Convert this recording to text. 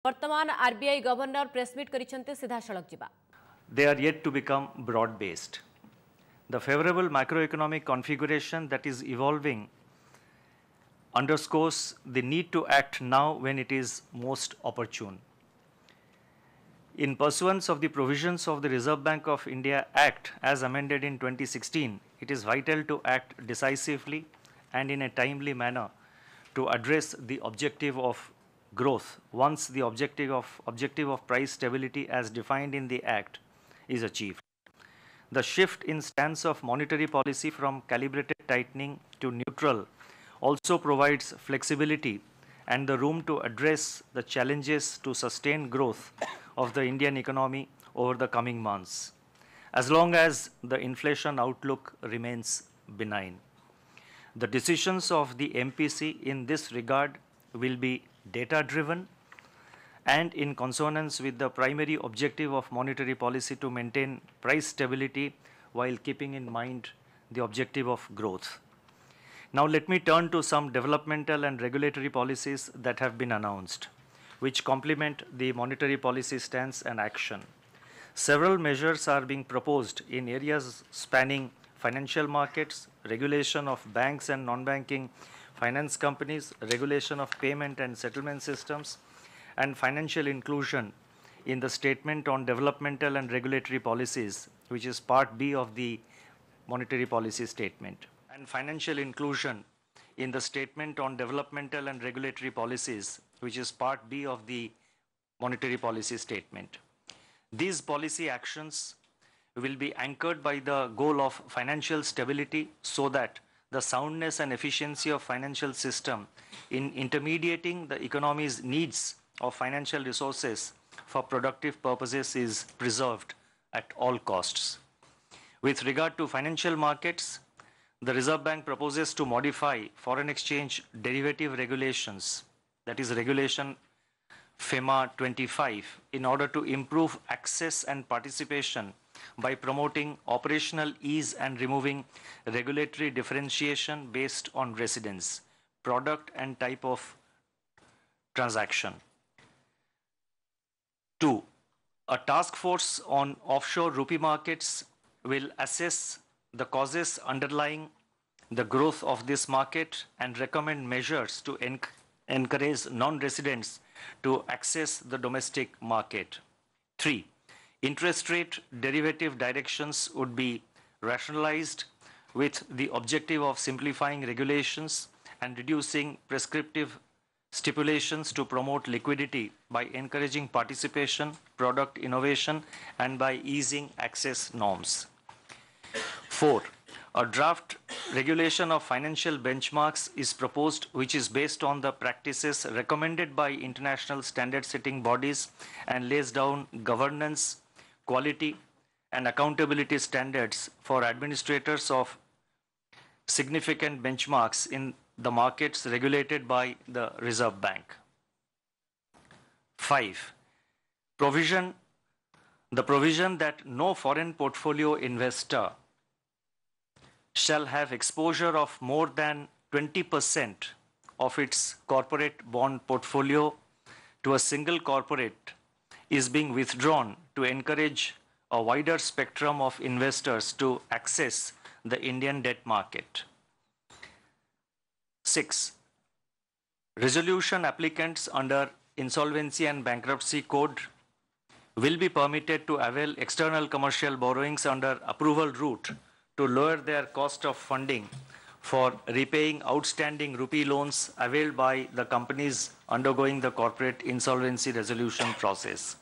वर्तमान RBI governor press meet करिसेंते सीधा सड़क जिबा. They are yet to become broad-based. The favorable macroeconomic configuration that is evolving underscores the need to act now when it is most opportune. In pursuance of the provisions of the Reserve Bank of India Act as amended in 2016, it is vital to act decisively and in a timely manner to address the objective of growth once the objective of price stability as defined in the Act is achieved. The shift in stance of monetary policy from calibrated tightening to neutral also provides flexibility and the room to address the challenges to sustain growth of the Indian economy over the coming months, as long as the inflation outlook remains benign. The decisions of the MPC in this regard will be data-driven and in consonance with the primary objective of monetary policy to maintain price stability while keeping in mind the objective of growth. Now let me turn to some developmental and regulatory policies that have been announced, which complement the monetary policy stance and action. Several measures are being proposed in areas spanning financial markets, regulation of banks and non-banking finance companies, regulation of payment and settlement systems, and financial inclusion in the Statement on Developmental and Regulatory Policies, which is Part B of the Monetary Policy Statement. And financial inclusion in the Statement on Developmental and Regulatory Policies, which is Part B of the Monetary Policy Statement. These policy actions will be anchored by the goal of financial stability so that the soundness and efficiency of financial system in intermediating the economy's needs of financial resources for productive purposes is preserved at all costs. With regard to financial markets, the Reserve Bank proposes to modify foreign exchange derivative regulations, that is Regulation FEMA 25, in order to improve access and participation by promoting operational ease and removing regulatory differentiation based on residence, product and type of transaction. 2. A task force on offshore rupee markets will assess the causes underlying the growth of this market and recommend measures to encourage non-residents to access the domestic market. 3. Interest rate derivative directions would be rationalized with the objective of simplifying regulations and reducing prescriptive stipulations to promote liquidity by encouraging participation, product innovation, and by easing access norms. 4. A draft regulation of financial benchmarks is proposed, which is based on the practices recommended by international standard-setting bodies and lays down governance, quality, and accountability standards for administrators of significant benchmarks in the markets regulated by the Reserve Bank. 5. The provision that no foreign portfolio investor shall have exposure of more than 20% of its corporate bond portfolio to a single corporate is being withdrawn to encourage a wider spectrum of investors to access the Indian debt market. 6. Resolution applicants under Insolvency and Bankruptcy Code will be permitted to avail external commercial borrowings under approval route to lower their cost of funding for repaying outstanding rupee loans availed by the companies undergoing the corporate insolvency resolution process.